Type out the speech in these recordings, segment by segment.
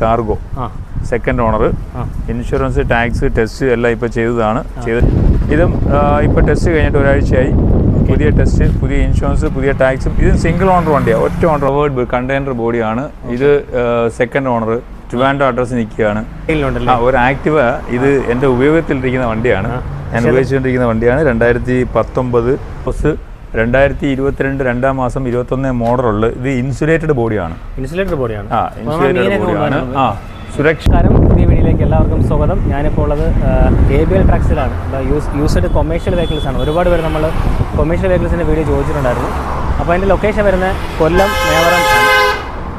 Cargo second owner insurance tax test എല്ലാം ഇപ്പോൾ ചെയ്തതാണ് ഇതും ഇപ്പോൾ ടെസ്റ്റ് കഴിഞ്ഞിട്ട് ഒരാഴ്ചയായി പുതിയ ടെസ്റ്റ് പുതിയ ഇൻഷുറൻസ് പുതിയ ടാക്സും ഇതും സിംഗിൾ ഓണർ വണ്ടിയാണ് ഒറ്റ ഓണർ കവേർഡ് കണ്ടെയ്നർ ബോഡിയാണ് ഇത് സെക്കൻഡ് ഓണർ ട്രിവാൻഡ്രം അഡ്രസ് നിൽക്കുകയാണ് ഒരു ആക്ടിവ ഇത് എൻ്റെ ഉപയോഗത്തിലിരിക്കുന്ന വണ്ടിയാണ് ഞാൻ ഉപയോഗിച്ചുകൊണ്ടിരിക്കുന്ന വണ്ടിയാണ് 2019 ബസ് 2022 2-ാം മാസം 21 മോഡലുള്ളത് ഇത് ഇൻസുലേറ്റഡ് ബോഡിയാണ് ഇൻസുലേറ്റഡ് ബോഡിയാണ് സുരക്ഷാരം പുതിയ വീഡിയോയിലേക്ക് എല്ലാവർക്കും സ്വാഗതം. ഞാനിപ്പോൾ ഉള്ളത് ABL ട്രക്സിലാണ്. യൂസ്ഡ് കൊമേഴ്ഷ്യൽ വെഹിക്കിൾസ് ആണ്. ഒരുപാട് പേര് നമ്മൾ കൊമേഴ്ഷ്യൽ വെഹിക്കിൾസിൻ്റെ വീഡിയോ ചോദിച്ചിട്ടുണ്ടായിരുന്നു. അപ്പോൾ അതിൻ്റെ ലൊക്കേഷൻ വരുന്നത്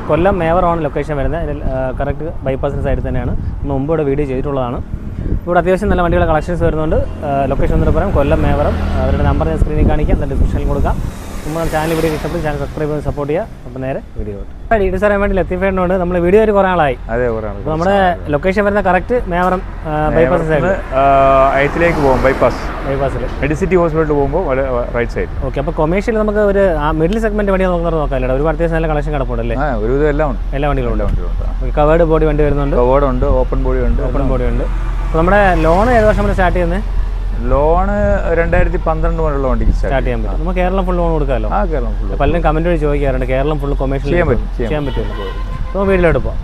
കൊല്ലം മേവറമാണ് ലൊക്കേഷൻ വരുന്നത്. അതിൽ കറക്റ്റ് ബൈപ്പാസിൻ്റെ സൈഡിൽ തന്നെയാണ്. നമ്മൾ മുമ്പ് ഇവിടെ വീഡിയോ ചെയ്തിട്ടുള്ളതാണ്. ഇവിടെ അത്യാവശ്യം നല്ല വണ്ടികളുടെ കളക്ഷൻസ് വരുന്നുണ്ട്. ലൊക്കേഷൻ ഒന്നിട്ട് പറയാം, കൊല്ലം മേവറം. അവരുടെ നമ്പർ ഞാൻ സ്ക്രീനിൽ കാണിക്കാം, എൻ്റെ ഡിസ്ക്രിപ്ഷനിൽ കൊടുക്കാം. നമ്മൾ ചാനൽ വീഡിയോ ഇഷ്ടപ്പെട്ട് ചാനൽ സബ്സ്ക്രൈബ് ചെയ്ത് സപ്പോർട്ട് ചെയ്യുക. അപ്പോൾ നേരെ വീഡിയോ ഡീറ്റെയിൽസ് അറിയാൻ വേണ്ടി ലത്തീഫേട്ടനുണ്ട്. നമ്മൾ വീഡിയോ ഒരു കുറേ ആളായി. അപ്പോൾ നമ്മുടെ ലൊക്കേഷൻ വരുന്ന കറക്റ്റ് മേവറം ബൈപ്പാസ് സൈഡ് ഐറ്റിലേക്ക് പോകും. ബൈപ്പാസിൽ മെഡിസിറ്റി ഹോസ്പിറ്റലിൽ പോകുമ്പോൾ റൈറ്റ് സൈഡ്. ഓക്കെ. അപ്പോൾ കൊമേഴ്ഷ്യൽ നമുക്ക് ഒരു മിഡിൽ സെഗ്മെന്റ് വണ്ടി നോക്കാമല്ലോ. ഒരുപാട് അത്യാവശ്യം നല്ല കളക്ഷൻ കിടപ്പുണ്ടല്ലേ? എല്ലാ വണ്ടികളും കവേർഡ് ബോഡി വണ്ടി വരുന്നുണ്ട്, കവേർഡ് ഉണ്ട്, ഓപ്പൺ ബോഡി ഉണ്ട്. അപ്പോൾ നമ്മുടെ ലോൺ ഏത് വർഷം നമ്മൾ സ്റ്റാർട്ട് ചെയ്യുന്നത്? ലോണ് 2012 മുതലുള്ള വണ്ടിക്ക് സ്റ്റാർട്ട് ചെയ്യാൻ പറ്റും. നമുക്ക് കേരളം ഫുൾ ലോൺ കൊടുക്കാമല്ലോ. കേരളം ഫുൾ. പലരും കമന്റ് വഴി ചോദിക്കാറുണ്ട് കേരളം ഫുൾ കൊമേഴ്ഷ്യൽ ചെയ്യാൻ പറ്റുമല്ലോ. അപ്പോൾ വീട്ടിലോട്ട് പോകാം.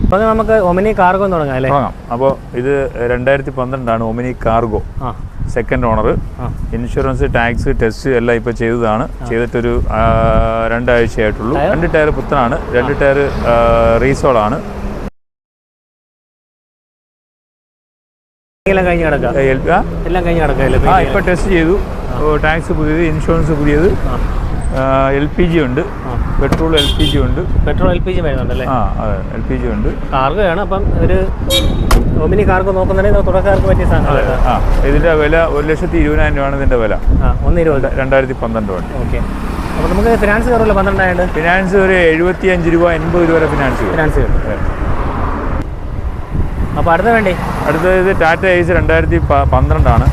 അപ്പോൾ നമുക്ക് ഒമിനി കാർഗോ തുടങ്ങാം അല്ലേ? അപ്പോൾ ഇത് 2012 Omni cargo second owner insurance tax test എല്ലാം ഇപ്പോൾ ചെയ്തതാണ്. ചെയ്തിട്ടൊരു 2 ആഴ്ചയായിട്ടുള്ളൂ. 2 ടയർ പുത്തനാണ്, 2 ടയർ റീസോളാണ്. എല്ലാം കഴിഞ്ഞ് കിടക്കാം. ഇപ്പോൾ ടെസ്റ്റ് ചെയ്തു. ടാക്സ് പുതിയത്, ഇൻഷുറൻസ് പുതിയത്, LPG ഉണ്ട്, പെട്രോൾ LPG ഉണ്ട്. വരുന്നുണ്ടല്ലേ? അതെ, LPG ഉണ്ട്. കാർഗോ ആണ്. അപ്പം ഒരു ഒമിനി കാർഗോ നോക്കുന്നുണ്ടെങ്കിൽ തുടക്കക്കാർക്ക് പറ്റിയ സാധനം. ഇതിന്റെ വില 1,20,000 രൂപയാണ് ഇതിന്റെ വില. 2012 വണ്ടി. ഓക്കെ. അപ്പോൾ നമുക്ക് ഫിനാൻസ് കയറുമല്ലോ? 12 ഫിനാൻസ് ഒരു 75 രൂപ 80 രൂപ വരെ ഫിനാൻസ് കിട്ടും. അപ്പോൾ അടുത്തത് ടാറ്റ ഐസ് 2012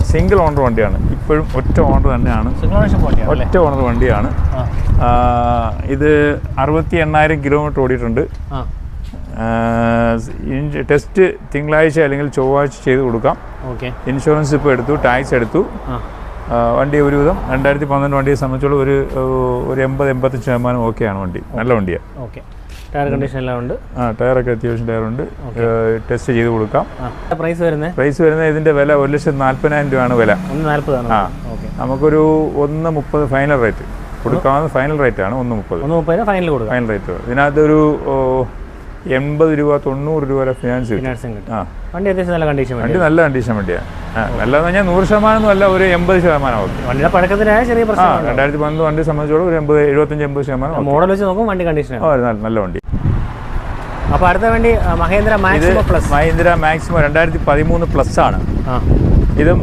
സിംഗിൾ ഓണർ വണ്ടിയാണ്. ഇപ്പോഴും ഒറ്റ ഓണർ തന്നെയാണ്, ഒറ്റ ഓണർ വണ്ടിയാണ്. ഇത് 68,000 കിലോമീറ്റർ ഓടിയിട്ടുണ്ട്. ടെസ്റ്റ് തിങ്കളാഴ്ച അല്ലെങ്കിൽ ചൊവ്വാഴ്ച ചെയ്ത് കൊടുക്കാം. ഇൻഷുറൻസ് ഇപ്പോൾ എടുത്തു, ടാക്സ് എടുത്തു. വണ്ടി ഒരുവിധം 2012 വണ്ടിയെ സംബന്ധിച്ചുള്ള ഒരു 80-85% ഓക്കെയാണ് വണ്ടി. നല്ല വണ്ടിയാണ്. ടയർ കണ്ടീഷൻ എല്ലാം ഉണ്ട്. ടയറൊക്കെ അത്യാവശ്യം ടയറുണ്ട്. ടെസ്റ്റ് ചെയ്ത് കൊടുക്കാം. പ്രൈസ് വരുന്നത് ഇതിന്റെ വില 1,40,000 രൂപയാണ് വില. നമുക്കൊരു 1,30 ഫൈനൽ റേറ്റ് കൊടുക്കാവുന്ന ഫൈനൽ റേറ്റ് ആണ്. 1,30 ഫൈനൽ റേറ്റ്. ഇതിനകത്തൊരു 80 രൂപ 90 രൂപ വരെ ഫിനാൻസ് കിട്ടും. വണ്ടി അത്യാവശ്യം നല്ല കണ്ടീഷൻ വണ്ടി നല്ല കണ്ടീഷൻ വണ്ടിയാണ്. നല്ലതെന്ന് പറഞ്ഞാൽ 100% അല്ല, ഒരു 80% ഓക്കെ. വണ്ടിയുടെ പഴക്കത്തിനായ ചെറിയ പ്രശ്നം. 2012 വണ്ടി സംബന്ധിച്ചോളം ഒരു 75-80% മോഡൽ വെച്ച് നോക്കും വണ്ടി കണ്ടീഷൻ നല്ല വണ്ടി. അപ്പോൾ അടുത്ത വണ്ടി മഹീന്ദ്ര മാക്സിമോ 2013 പ്ലസ് ആണ്. ഇതും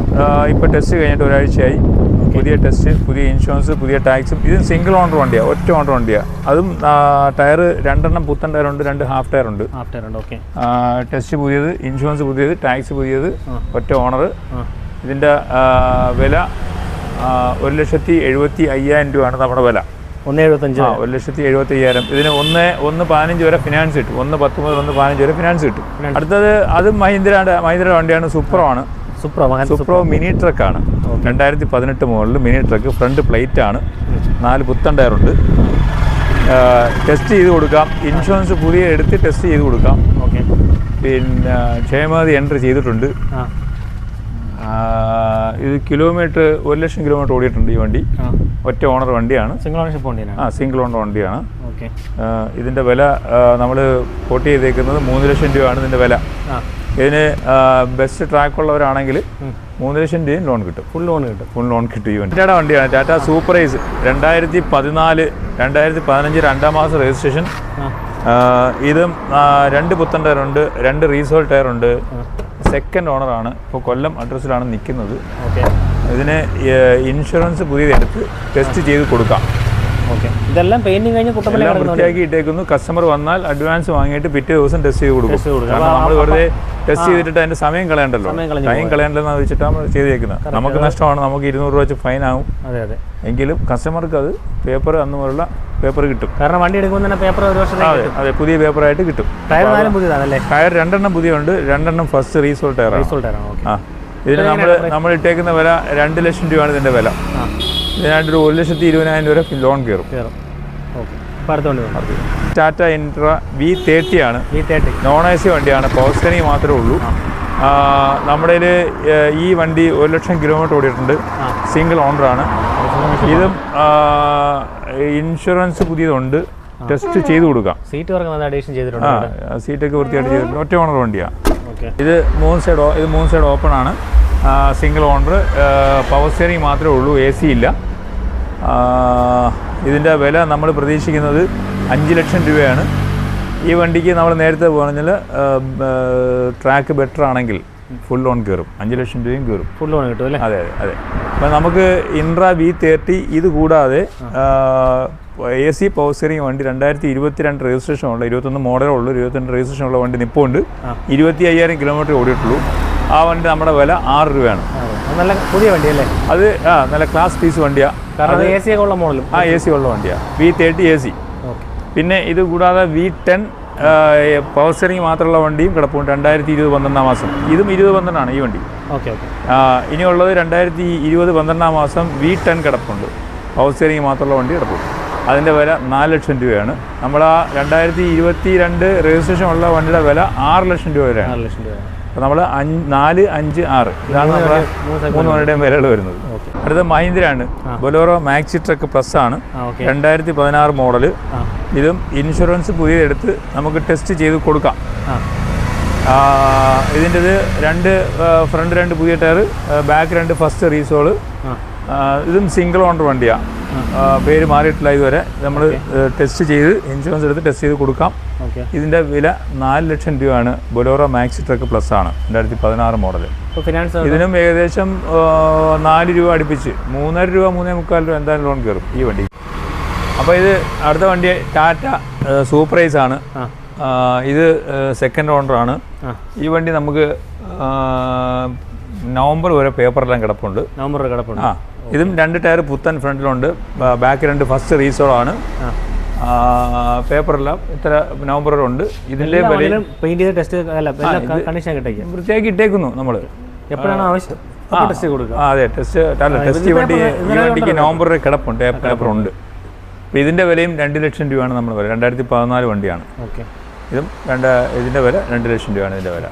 ഇപ്പോൾ ടെസ്റ്റ് കഴിഞ്ഞിട്ട് ഒരാഴ്ചയായി. പുതിയ ടെസ്റ്റ് പുതിയ ഇൻഷുറൻസ് പുതിയ ടാക്സും ഇതും സിംഗിൾ ഓണർ വണ്ടിയാണ്, ഒറ്റ ഓണർ വണ്ടിയാണ്. അതും ടയർ 2 പുത്തൻ ടയറുണ്ട്, 2 ഹാഫ് ടയറുണ്ട്. ടെസ്റ്റ് പുതിയത്, ഇൻഷുറൻസ് പുതിയത്, ടാക്സ് പുതിയത്, ഒറ്റ ഓണർ. ഇതിൻ്റെ വില 1,75,000 രൂപയാണ് നമ്മുടെ വില. 1,75,000. ഇതിന് 1,15 വരെ ഫിനാൻസ് കിട്ടും. 1,10 മുതൽ 1,15 വരെ ഫിനാൻസ് കിട്ടും. അടുത്തത് അതും മഹീന്ദ്രയുടെ വണ്ടിയാണ്. സുപ്രോ മിനി ട്രക്കാണ്. 2018 model mini truck. Front plate ആണ്. 4 പുത്തൻ ടയറുണ്ട്. ടെസ്റ്റ് ചെയ്ത് കൊടുക്കാം. ഇൻഷുറൻസ് പുതിയ എടുത്ത് ടെസ്റ്റ് ചെയ്ത് കൊടുക്കാം. പിന്നെ ക്ഷേമതി എൻട്രി ചെയ്തിട്ടുണ്ട്. ഇത് കിലോമീറ്റർ 1,00,000 കിലോമീറ്റർ ഓടിയിട്ടുണ്ട് ഈ വണ്ടി. ഒറ്റ ഓണർ വണ്ടിയാണ്. സിംഗിൾ ഓണർ വണ്ടിയാണ്. ഇതിൻ്റെ വില നമ്മൾ കോട്ട് ചെയ്തേക്കുന്നത് 3,00,000 രൂപയാണ് ഇതിൻ്റെ വില. ഇതിന് ബെസ്റ്റ് ട്രാക്ക് ഉള്ളവരാണെങ്കിൽ 3,00,000 രൂപയും ലോൺ കിട്ടും. ഫുൾ ലോൺ കിട്ടും. ഈ വണ്ടിയുടെ വണ്ടിയാണ് ടാറ്റ സൂപ്പർ ഐസ്. 2014 2015 2-ാം മാസം രജിസ്ട്രേഷൻ. ഇതും 2 പുത്തൻ ടയറുണ്ട്, 2 റീസോൾ ടയറുണ്ട്. സെക്കൻഡ് ഓണറാണ്. ഇപ്പോൾ കൊല്ലം അഡ്രസ്സിലാണ് നിൽക്കുന്നത്. ഇതിന് ഇൻഷുറൻസ് പുതിയതെടുത്ത് ടെസ്റ്റ് ചെയ്ത് കൊടുക്കാം. ഇതെല്ലാം പെയിന്റിംഗ് കഴിഞ്ഞ് വൃത്തിയാക്കി ഇട്ടേക്കുന്നു. കസ്റ്റമർ വന്നാൽ അഡ്വാൻസ് വാങ്ങിയിട്ട് പിറ്റേ ദിവസം ടെസ്റ്റ് ചെയ്ത് കൊടുക്കും. കാരണം നമ്മൾ വെറുതെ ടെസ്റ്റ് ചെയ്തിട്ട് അതിന്റെ സമയം കളയണ്ടല്ലോ. ടൈം കളയണ്ടെന്ന് വെച്ചിട്ടാണ് ചെയ്തേക്കുന്നത്. നമുക്ക് നഷ്ടമാണ്. നമുക്ക് 200 രൂപ വെച്ച് ഫൈൻ ആവും. എങ്കിലും കസ്റ്റമർക്ക് അത് പേപ്പർ അന്ന് പോലുള്ള പേപ്പർ കിട്ടും. കാരണം വണ്ടി എടുക്കുമ്പോൾ തന്നെ പേപ്പർ ഒരു വർഷം. അതെ, പുതിയ പേപ്പറായിട്ട് കിട്ടും. ടയർ പുതിയതാണല്ലേ? Tyre 2 പുതിയുണ്ട്, 2 first റീസോൾ ടയറാണ്. ആ, ഇതിന് നമ്മൾ ഇട്ടേക്കുന്ന വില 2 ലക്ഷം രൂപയാണ് ഇതിൻ്റെ വില. ഇതിനായിട്ടൊരു 1,20,000 രൂപ വരെ ലോൺ കയറും. ടാറ്റ ഇൻട്ര V30 ആണ്. നോൺ AC വണ്ടിയാണ്, പവർ സ്റ്റാൻഡിങ് മാത്രമേ ഉള്ളൂ. നമ്മുടെ ഈ വണ്ടി 1 ലക്ഷം കിലോമീറ്റർ ഓടിയിട്ടുണ്ട്. സിംഗിൾ ഓണറാണ്. ഇതും ഇൻഷുറൻസ് പുതിയതുണ്ട്, ടെസ്റ്റ് ചെയ്ത് കൊടുക്കാം. സീറ്റൊക്കെ വൃത്തിയായിട്ട് ചെയ്തിട്ടുണ്ട്. ഒറ്റ ഓണർ വണ്ടിയാണ്. ഇത് 3 സൈഡ് ഓപ്പൺ ആണ്. സിംഗിൾ ഓണർ, പവർ സ്റ്റിയറിംഗ് മാത്രമേ ഉള്ളൂ, AC ഇല്ല. ഇതിൻ്റെ വില നമ്മൾ പ്രതീക്ഷിക്കുന്നത് 5 ലക്ഷം രൂപയാണ്. ഈ വണ്ടിക്ക് നമ്മൾ നേരത്തെ പറഞ്ഞാൽ ട്രാക്ക് ബെറ്റർ ആണെങ്കിൽ ഫുൾ ലോൺ കയറും, 5 ലക്ഷം രൂപയും കയറും. ഫുൾ ലോൺ കിട്ടും അല്ലേ? അതെ. അപ്പം നമുക്ക് ഇൻട്ര V30 ഇത് കൂടാതെ AC പവർ സ്റ്റിയറിംഗ് വണ്ടി 2022 രജിസ്ട്രേഷൻ ഉള്ള, 21 മോഡലേ ഉള്ളൂ, 22 രജിസ്ട്രേഷൻ ഉള്ള വണ്ടി നിൽപ്പുണ്ട്. 25,000 കിലോമീറ്റർ ഓടിയിട്ടുള്ളൂ. ആ വണ്ടി നമ്മുടെ വില 6 രൂപയാണ്. നല്ല പുതിയ വണ്ടിയല്ലേ അത്? നല്ല ക്ലാസ് പീസ് വണ്ടിയാണ്. AC ഉള്ള മോഡലും. AC ഉള്ള വണ്ടിയാണ്, V30 AC. പിന്നെ ഇത് കൂടാതെ V10 പവർ സ്റ്റിയറിംഗ് മാത്രമുള്ള വണ്ടിയും കിടപ്പുണ്ട്. 2020 12 മാസം. ഇതും 2012 ഈ വണ്ടി. ഇനിയുള്ളത് 2020 12 മാസം V10 കിടപ്പുണ്ട്, പവർ സ്റ്റിയറിംഗ് മാത്രമുള്ള വണ്ടി കിടപ്പുണ്ട്. അതിൻ്റെ വില 4 ലക്ഷം രൂപയാണ്. നമ്മൾ ആ 2022 രജിസ്ട്രേഷൻ ഉള്ള വണ്ടിയുടെ വില 6 ലക്ഷം രൂപ വരെയാണ്. അപ്പോൾ നമ്മൾ 4, 5, 6 ഇതാണ് നമ്മുടെ 3 വണ്ടിയുടെയും വിലകൾ വരുന്നത്. അടുത്ത മഹീന്ദ്രയാണ്. ബൊലേറോ മാക്സി ട്രക്ക് പ്ലസ് ആണ്, 2016 മോഡല്. ഇതും ഇൻഷുറൻസ് പുതിയതെടുത്ത് നമുക്ക് ടെസ്റ്റ് ചെയ്ത് കൊടുക്കാം. ഇതിൻ്റെത് 2 ഫ്രണ്ട് 2 പുതിയ ടയർ, ബാക്ക് 2 ഫസ്റ്റ് റീസോള്. ഇതും സിംഗിൾ ഓണർ വണ്ടിയാണ്, പേര് മാറിയിട്ടില്ല ഇതുവരെ. നമ്മൾ ടെസ്റ്റ് ചെയ്ത് ഇൻഷുറൻസ് എടുത്ത് ടെസ്റ്റ് ചെയ്ത് കൊടുക്കാം. ഇതിൻ്റെ വില 4 ലക്ഷം രൂപയാണ്. ബൊലേറോ മാക്സി ട്രക്ക് പ്ലസ് ആണ്, 2016 മോഡൽ. ഇതിനും ഏകദേശം 4 രൂപ അടുപ്പിച്ച് 3.5 രൂപ 3.25 രൂപ എന്തായാലും ലോൺ കയറും ഈ വണ്ടി. അപ്പോൾ ഇത് അടുത്ത വണ്ടി ടാറ്റ സൂപ്പർഐസ് ആണ്. ഇത് സെക്കൻഡ് ഓണറാണ്. ഈ വണ്ടി നമുക്ക് നവംബർ വരെ പേപ്പറെല്ലാം കിടപ്പുണ്ട്. ഇതും 2 ടയർ പുത്തൻ ഫ്രണ്ടിലുണ്ട്, ബാക്ക് 2 ഫസ്റ്റ് റീസോളാണ്. പേപ്പറെല്ലാം ഇത്ര നവംബർ വരെ ഉണ്ട്. ഇതിൻ്റെ വൃത്തിയാക്കി ഇട്ടേക്കുന്നു നമ്മൾ. അതെ, ടെസ്റ്റ് ഈ വണ്ടിക്ക് നവംബർ വരെ കിടപ്പുണ്ട്, പേപ്പറുണ്ട്. അപ്പോൾ ഇതിൻ്റെ വിലയും 2 ലക്ഷം രൂപയാണ് നമ്മൾ വില. 2014 വണ്ടിയാണ്. ഇതും ഇതിൻ്റെ വില 2 ലക്ഷം രൂപയാണ് ഇതിൻ്റെ വില.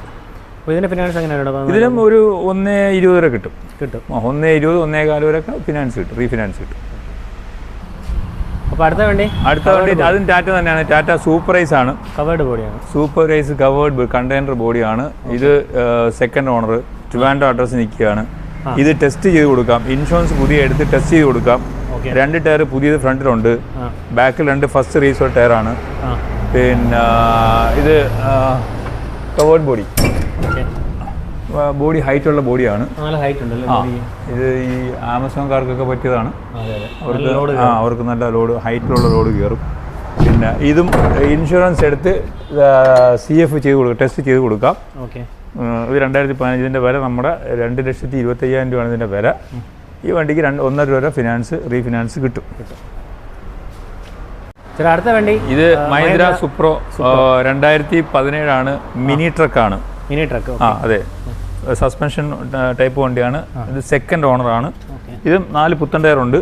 ഇതിനും ഒരു 1.20 വരെ കിട്ടും. 1.20, 1.15 വരെയൊക്കെ ഫിനാൻസ് കിട്ടും, റീഫിനാൻസ് കിട്ടും. അടുത്ത വണ്ടി അതും ടാറ്റ തന്നെയാണ്. ടാറ്റ സൂപ്പർഐസ് ആണ്. സൂപ്പർഐസ് കവേർഡ് കണ്ടെയ്നർ ബോഡിയാണ്. ഇത് സെക്കൻഡ് ഓണർ, ട്രിവാൻഡ്രം അഡ്രസ് നിൽക്കുകയാണ്. ഇത് ടെസ്റ്റ് ചെയ്ത് കൊടുക്കാം, ഇൻഷുറൻസ് പുതിയ എടുത്ത് ടെസ്റ്റ് ചെയ്ത് കൊടുക്കാം. 2 ടയർ പുതിയത് ഫ്രണ്ടിലുണ്ട്, ബാക്കിൽ 2 ഫസ്റ്റ് റീസോൾ ടയറാണ്. പിന്നെ ഇത് കവേർഡ് ബോഡി ഹൈറ്റുള്ള ബോഡിയാണ്. ഇത് ഈ ആമസോൺകാർക്കൊക്കെ പറ്റിയതാണ്. അവർക്ക് നല്ല ലോഡ്, ഹൈറ്റിലുള്ള ലോഡ് കയറും. പിന്നെ ഇതും ഇൻഷുറൻസ് എടുത്ത് CF ചെയ്ത് കൊടുക്കാം, ടെസ്റ്റ് ചെയ്ത് കൊടുക്കാം. ഇത് 2015. ഇതിൻ്റെ വില നമ്മുടെ 2,25,000 രൂപയാണ് ഇതിൻ്റെ വില. ഈ വണ്ടിക്ക് 1.5 രൂപ വരെ ഫിനാൻസ് റീഫിനാൻസ് കിട്ടും. അടുത്ത വണ്ടി ഇത് മഹീന്ദ്ര സുപ്രോ 2017 ആണ്. മിനി ട്രക്കാണ്. അതെ, സസ്പെൻഷൻ ടൈപ്പ് വണ്ടിയാണ്. ഇത് സെക്കൻഡ് ഓണറാണ്. ഇതും 4 പുത്തൻ ടയറുണ്ട്,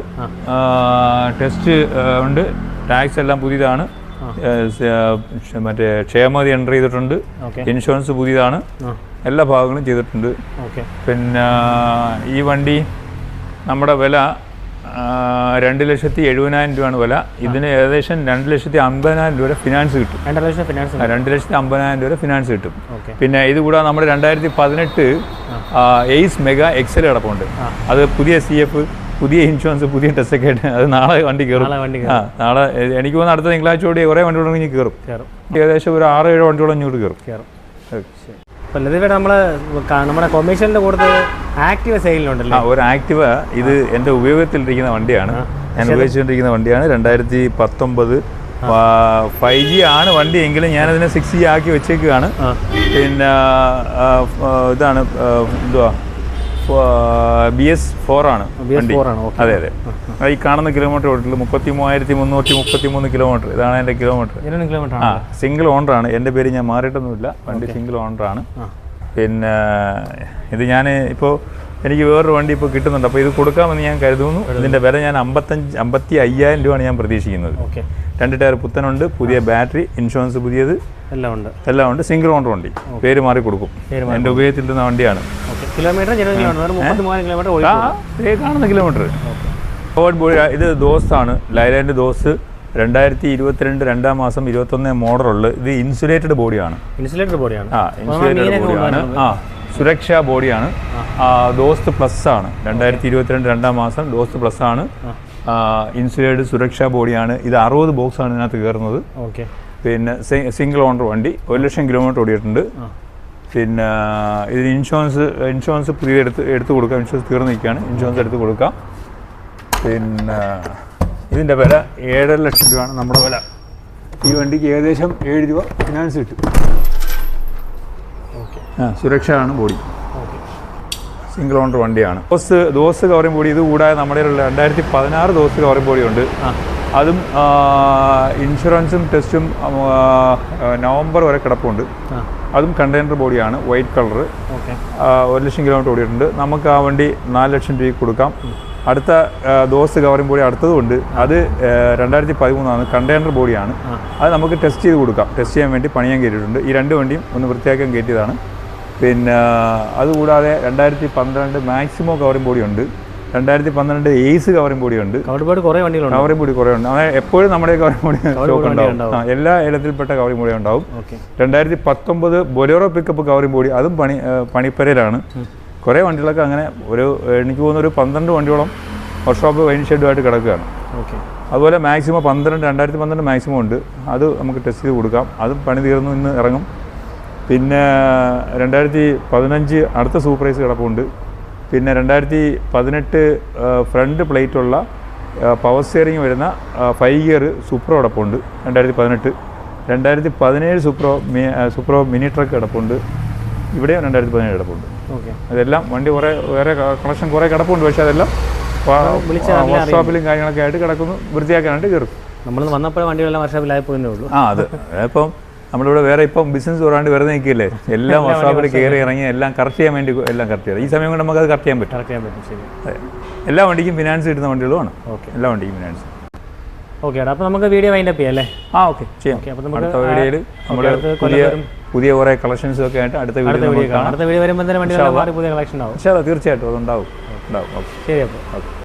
ടെസ്റ്റ് ഉണ്ട്, ടാക്സ് എല്ലാം പുതിയതാണ്. മറ്റേ ക്ഷേമതി എൻ്റർ ചെയ്തിട്ടുണ്ട്, ഇൻഷുറൻസ് പുതിയതാണ്, എല്ലാ ഭാഗങ്ങളും ചെയ്തിട്ടുണ്ട്. പിന്നെ ഈ വണ്ടി നമ്മുടെ വില 2,70,000 രൂപയാണ് വില. ഇതിന് ഏകദേശം 2,50,000 രൂപ ഫിനാൻസ് കിട്ടും. 2,50,000 രൂപ ഫിനാൻസ് കിട്ടും. പിന്നെ ഇത് കൂടാതെ നമ്മുടെ 2018 എയ്സ് മെഗാ എക്സൽ കിടപ്പുണ്ട്. അത് പുതിയ CF, പുതിയ ഇൻഷുറൻസ്, പുതിയ ടെസ്റ്റൊക്കെ ആയിട്ട് അത് നാളെ വണ്ടി കയറും. നാളെ എനിക്ക് തോന്നുന്നു അടുത്ത തിങ്കളാഴ്ചയോടെ കുറേ വണ്ടികളോട് ഇനി കയറും. ഏകദേശം ഒരു 6-7 വണ്ടിയോളം ഇങ്ങോട്ട് കയറും. നമ്മുടെ കൊമേഴ്ഷ്യലിന്റെ കൂടെ ആക്ടിവ സെയിലുണ്ടല്ലോ. ഒരു ആക്ടിവ ഇത് എൻ്റെ ഉപയോഗത്തിലിരിക്കുന്ന വണ്ടിയാണ്, ഞാൻ ഉപയോഗിച്ചുകൊണ്ടിരിക്കുന്ന വണ്ടിയാണ്. 2019 5G ആണ് വണ്ടി, എങ്കിലും ഞാനതിനെ 6G ആക്കി വെച്ചേക്കുകയാണ്. പിന്നെ ഇതാണ് എന്തുവാ BS4 ആണ് വണ്ടി. അതെ അതെ. ഈ കാണുന്ന കിലോമീറ്റർ ഓടിയിട്ടുള്ളൂ 33,333 കിലോമീറ്റർ. ഇതാണ് എൻ്റെ കിലോമീറ്റർ. ആ, സിംഗിൾ ഓണറാണ്. എൻ്റെ പേര് ഞാൻ മാറിയിട്ടൊന്നുമില്ല. വണ്ടി സിംഗിൾ ഓണറാണ്. പിന്നെ ഇത് ഞാൻ ഇപ്പോൾ എനിക്ക് വേറൊരു വണ്ടി ഇപ്പോൾ കിട്ടുന്നുണ്ട്. അപ്പോൾ ഇത് കൊടുക്കാമെന്ന് ഞാൻ കരുതുന്നു. ഇതിൻ്റെ വില ഞാൻ 55,000 രൂപയാണ് ഞാൻ പ്രതീക്ഷിക്കുന്നത്. 2 ടയർ പുത്തനുണ്ട്, പുതിയ ബാറ്ററി, ഇൻഷുറൻസ് പുതിയത്, എല്ലാം ഉണ്ട്. സിംഗിൾ ഓണർ വണ്ടി. പേര് മാറി കൊടുക്കും. എൻ്റെ ഉപയോഗത്തിലിരുന്ന വണ്ടിയാണ്. കാണുന്ന കിലോമീറ്റർ. ഇത് ദോസ്താണ്, ലൈലാൻഡ് ദോസ്. 2022 2 മാസം 21 മോഡലുള്ളത്. ഇത് ഇൻസുലേറ്റഡ് ബോഡിയാണ്. ഇൻസുലേറ്റഡ് ബോഡിയാണ്. സുരക്ഷാ ബോഡിയാണ്. ദോസ്ത് പ്ലസ് ആണ്. 2022 2 മാസം ദോസ്ത് പ്ലസ് ആണ്. ഇൻസുലേറ്റഡ് സുരക്ഷാ ബോഡിയാണ്. ഇത് 60 ബോക്സാണ് ഇതിനകത്ത് കയറുന്നത്. പിന്നെ സിംഗിൾ ഓണർ വണ്ടി. 1,00,000 കിലോമീറ്റർ ഓടിയിട്ടുണ്ട്. പിന്നെ ഇതിന് ഇൻഷുറൻസ് പുതിയ എടുത്ത് കൊടുക്കാം. ഇൻഷുറൻസ് തീർന്നു നിൽക്കുകയാണ്. ഇൻഷുറൻസ് എടുത്ത് കൊടുക്കാം. പിന്നെ ഇതിൻ്റെ വില 7.5 ലക്ഷം രൂപയാണ് നമ്മുടെ വില. ഈ വണ്ടിക്ക് ഏകദേശം 7 രൂപ ഫിനാൻസ് കിട്ടും. സുരക്ഷയാണ് ബോഡി. സിംഗിൾ ഓണർ വണ്ടിയാണ്. Those covering body. ഇത് കൂടാതെ നമ്മുടെ 2016 ദോസ് കവറിംഗ് ബോഡി ഉണ്ട്. അതും ഇൻഷുറൻസും ടെസ്റ്റും നവംബർ വരെ കിടപ്പുണ്ട്. അതും കണ്ടെയ്നർ ബോഡിയാണ്, വൈറ്റ് കളർ. 1,00,000 കിലോമീറ്റർ ഓടിയിട്ടുണ്ട്. നമുക്ക് ആ വണ്ടി 4 ലക്ഷം രൂപയ്ക്ക് കൊടുക്കാം. അടുത്ത ദോസ് കവറിംഗ് ബോഡി അടുത്തതുണ്ട്. അത് 2013 കണ്ടെയ്നർ ബോഡിയാണ്. അത് നമുക്ക് ടെസ്റ്റ് ചെയ്ത് കൊടുക്കാം. ടെസ്റ്റ് ചെയ്യാൻ വേണ്ടി പണിയാൻ കയറ്റിയിട്ടുണ്ട്. ഈ 2 വണ്ടിയും ഒന്ന് വൃത്തിയാക്കാൻ കയറ്റിയതാണ്. പിന്നെ അതുകൂടാതെ 2012 മാക്സിമോ കവറിംഗ് ബോഡി ഉണ്ട്. 2012 എയ്സ് കവറിംഗ് ബോഡി ഉണ്ട്. കവറിംഗ് ബോഡി കുറേ ഉണ്ട്. അങ്ങനെ എപ്പോഴും നമ്മുടെ കവറിംഗ് ബോഡി സ്റ്റോക്ക് ഉണ്ടാവും. എല്ലാ ഇനത്തിൽപ്പെട്ട കവറിംഗ് ബോഡി ഉണ്ടാവും. 2019 ബൊലേറോ പിക്കപ്പ് കവറിംഗ് ബോഡി. അതും പണിപ്പരയിലാണ്. കുറേ വണ്ടികളൊക്കെ അങ്ങനെ എനിക്ക് തോന്നുന്നു ഒരു 12 വണ്ടിയോളം വർക്ക്ഷോപ്പ് വൈൻ ഷെഡുമായിട്ട് കിടക്കുകയാണ്. അതുപോലെ മാക്സിമം 2012 മാക്സിമം ഉണ്ട്. അത് നമുക്ക് ടെസ്റ്റ് ചെയ്ത് കൊടുക്കാം. അതും പണി തീർന്നു, ഇന്ന് ഇറങ്ങും. പിന്നെ 2015 അടുത്ത സൂപ്പർവൈസ് കിടപ്പുണ്ട്. പിന്നെ 2018 ഫ്രണ്ട് പ്ലേറ്റുള്ള പവർ സ്റ്റിയറിംഗ് വരുന്ന 5 ഗിയർ സൂപ്രോ കിടപ്പുണ്ട്. 2018 2017 സൂപ്രോ മിനി ട്രക്ക് കിടപ്പുണ്ട്. ഇവിടെയും 2017 കിടപ്പുണ്ട്. അതെല്ലാം വണ്ടി വേറെ കളക്ഷൻ കുറേ കിടപ്പുണ്ട്. പക്ഷേ അതെല്ലാം വർക്ക്ഷോപ്പിലും കാര്യങ്ങളൊക്കെ ആയിട്ട് കിടക്കുന്നു. വൃത്തിയാക്കാനായിട്ട് കയറും. നമ്മൾ വന്നപ്പോൾ വണ്ടികളെല്ലാം വർക്ക്ഷോപ്പിലായി പോയേ ഉള്ളൂ. അതെ. ഇപ്പം നമ്മളിവിടെ വേറെ ഇപ്പം ബിസിനസ് പറയാണ്ട് വെറുതെ നിൽക്കില്ലേ. എല്ലാം വർക്ക്ഷോപ്പിൽ കയറി ഇറങ്ങി എല്ലാം കറക്റ്റ് ചെയ്യാൻ വേണ്ടി എല്ലാം കറക്റ്റ് ചെയ്യാം. ഈ സമയം കൊണ്ട് നമുക്കത് കറക്റ്റ് ചെയ്യാൻ പറ്റും. ശരി. അതെ. എല്ലാ വണ്ടിക്കും ഫിനാൻസ് കിട്ടുന്ന വണ്ടികളുമാണ്. എല്ലാ വണ്ടിക്കും ഫിനാൻസ്. ഓക്കെ. അപ്പോൾ നമുക്ക് വീഡിയോ വൈൻഡപ്പ് ചെയ്യാം അല്ലേ? ഓക്കെ ചെയ്യാം. അടുത്ത വീഡിയോയിൽ നമ്മുടെ പുതിയ കുറേ കളക്ഷൻസും ഒക്കെ ആയിട്ട് അടുത്ത വീഡിയോ വരുമ്പോൾ തന്നെ വണ്ടി പുതിയ കളക്ഷൻ ഉണ്ടാവും. തീർച്ചയായിട്ടും അതുണ്ടാവും. ശരി. അപ്പോൾ ഓക്കെ.